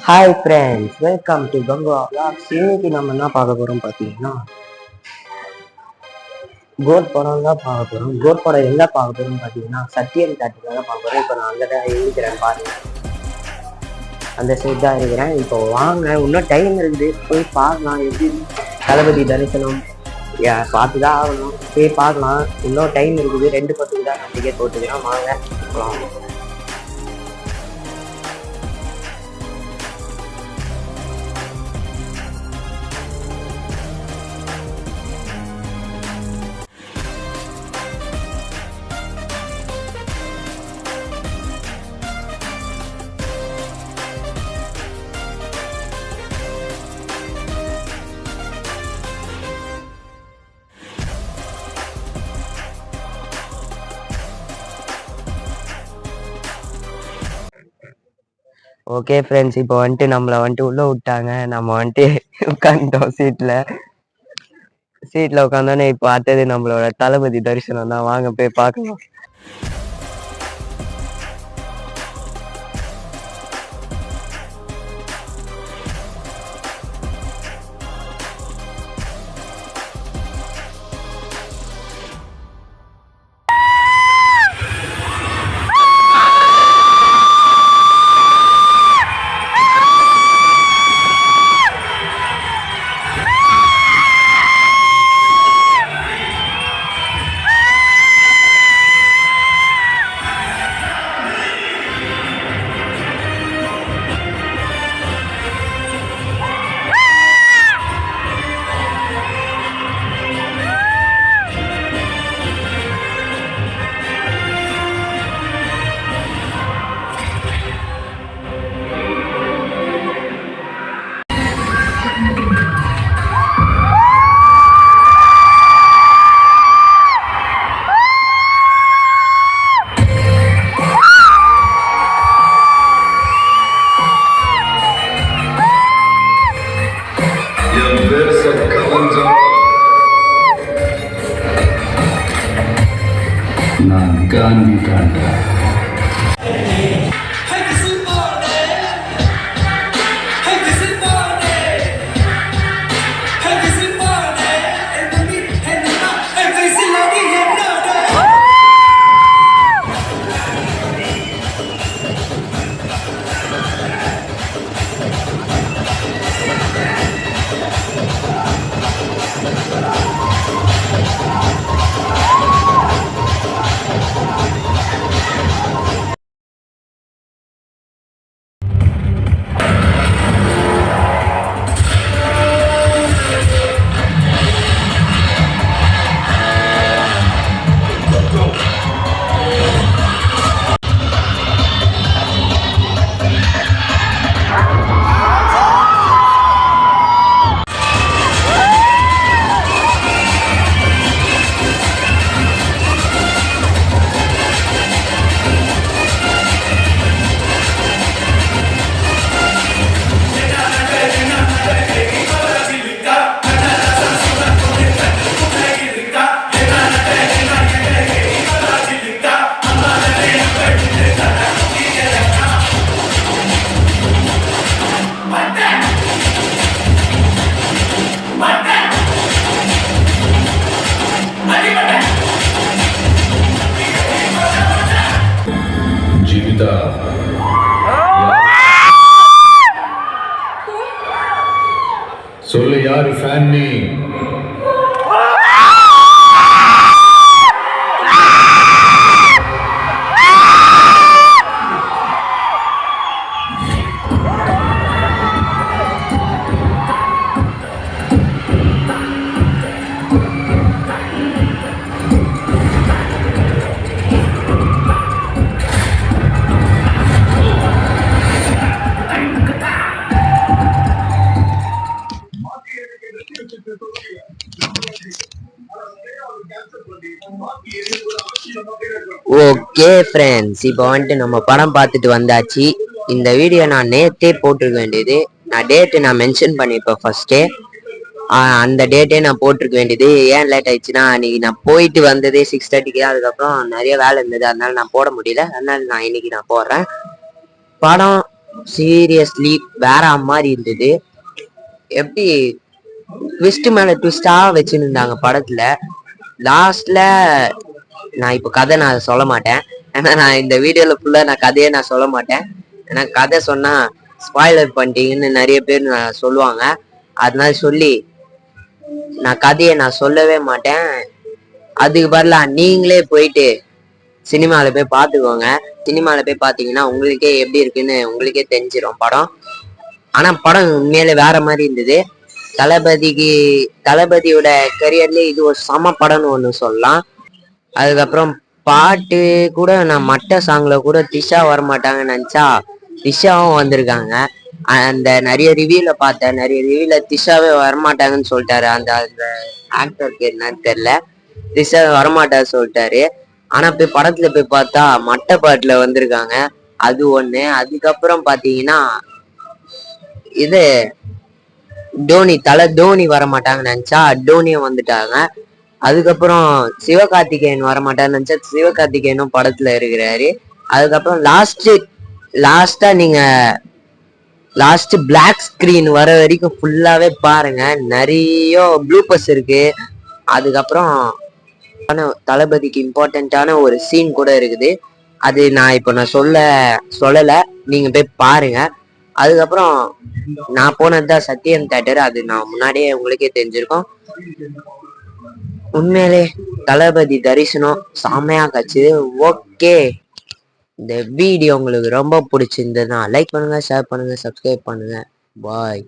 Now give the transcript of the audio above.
Hi friends, welcome to Ganga vlogs. இன்னைக்கு நம்ம என்ன பார்க்க போறோம் பார்த்தீங்கன்னா, கோட் படம் தான் பார்க்க போறோம். கோட் படம் எங்க பார்க்க போறோம் பார்த்தீங்கன்னா, சத்யன் தேட்டர்ல தான் பார்க்க போறோம். இப்போ நான் அங்கே தான் இருக்கிறேன் பாருங்க, அந்த சைட் தான் இருக்கிறேன். இப்போ வாங்க, இன்னும் டைம் இருக்குது, போய் பார்க்கலாம். எப்படி தளபதி தரிசனம் பார்த்து தான் ஆகணும். போய் பார்க்கலாம், இன்னும் டைம் இருக்குது. 2:10 தான் நான் டிக்கெட் போட்டுக்கிறேன். வாங்க போகலாம். ஓகே ஃப்ரெண்ட்ஸ், இப்போ வந்துட்டு நம்மளை வந்துட்டு உள்ளே விட்டாங்க. நம்ம வந்துட்டு உட்காந்துட்டோம் சீட்டில் உட்காந்தோன்னே இப்போ அடுத்தது நம்மளோட தளபதி தரிசனம் தான். வாங்க போய் பார்க்கலாம். நான் காந்தி தாண்டா. ஜீவிதா, சொல்லு, யாரு ஃபேன் நீ? ஓகே ஃப்ரெண்ட்ஸ், இப்போ வந்துட்டு நம்ம படம் பார்த்துட்டு வந்தாச்சு. இந்த வீடியோ நான் நேற்றே போட்டிருக்க வேண்டியது. நான் மென்ஷன் பண்ணியிருப்பேன் ஃபர்ஸ்டே. அந்த டேட்டே நான் போட்டிருக்க வேண்டியது. ஏன் லேட் ஆயிடுச்சுன்னா, அன்னைக்கு நான் போயிட்டு வந்ததே 6:30க்கு. அதுக்கப்புறம் நிறைய வேலை இருந்தது, அதனால நான் போட முடியல. அதனால இன்னைக்கு நான் போடுறேன். படம் சீரியஸ்லி வேற மாதிரி இருந்தது. எப்படி ட்விஸ்ட் மேல ட்விஸ்டா வச்சுருந்தாங்க படத்துல. லாஸ்ட்ல நான் இப்போ கதை நான் சொல்ல மாட்டேன், ஏன்னா நான் இந்த வீடியோல ஃபுல்லா நான் கதையே நான் சொல்ல மாட்டேன். ஏன்னா கதை சொன்னா ஸ்பாய்லர் பண்ணிட்டீங்கன்னு நிறைய பேர் நான் சொல்லுவாங்க. அதனால சொல்லி நான் கதையை நான் சொல்லவே மாட்டேன். அதுக்கு பதிலா நீங்களே போயிட்டு சினிமாவில் போய் பார்த்துக்கோங்க. சினிமாவில் போய் பார்த்தீங்கன்னா உங்களுக்கே எப்படி இருக்குன்னு உங்களுக்கே தெரிஞ்சிடும் படம். ஆனால் படம் உண்மையிலே வேற மாதிரி இருந்தது. தளபதியோட கரியர்லேயே இது ஒரு சம படம்னு ஒன்று சொல்லலாம். அதுக்கப்புறம் பாட்டு கூட நான் மற்ற சாங்ல கூட திஷா வரமாட்டாங்கன்னு நினச்சா திஷாவும் வந்திருக்காங்க. அந்த நிறைய ரிவ்யூல பார்த்தேன், நிறைய ரிவ்யூல திஷாவே வரமாட்டாங்கன்னு சொல்லிட்டாரு. அந்த அந்த ஆக்டருக்கு என்னன்னு தெரியல, திஷா வரமாட்டாரு சொல்லிட்டாரு. ஆனா போய் படத்துல போய் பார்த்தா மட்ட பாட்டுல வந்திருக்காங்க, அது ஒண்ணு. அதுக்கப்புறம் பாத்தீங்கன்னா இது தோனி வரமாட்டாங்கன்னு நினைச்சா டோனியும் வந்துட்டாங்க. அதுக்கப்புறம் சிவகார்த்திகேயன் வரமாட்டான்னு நினைச்சா சிவகார்த்திகேயனும் படத்துல இருக்கிறாரு. அதுக்கப்புறம் லாஸ்டா நீங்க பிளாக் ஸ்கிரீன் வர வரைக்கும் ஃபுல்லாவே பாருங்க, நிறைய ப்ளூப்பர்ஸ் இருக்கு. அதுக்கப்புறம் தளபதிக்கு இம்பார்ட்டன்டான ஒரு சீன் கூட இருக்குது, அது நான் இப்போ நான் சொல்லலை, நீங்க போய் பாருங்க. அதுக்கப்புறம் நான் போனதுதான் சத்யம் தியேட்டர், அது நான் முன்னாடியே உங்களுக்கே தெரிஞ்சிருக்கோம். உண்மையிலே தளபதி தரிசனம் செம்மையா காட்சி. ஓகே, இந்த வீடியோ உங்களுக்கு ரொம்ப பிடிச்சிருந்ததுன்னா லைக் பண்ணுங்க, ஷேர் பண்ணுங்க, சப்ஸ்கிரைப் பண்ணுங்க. பாய்.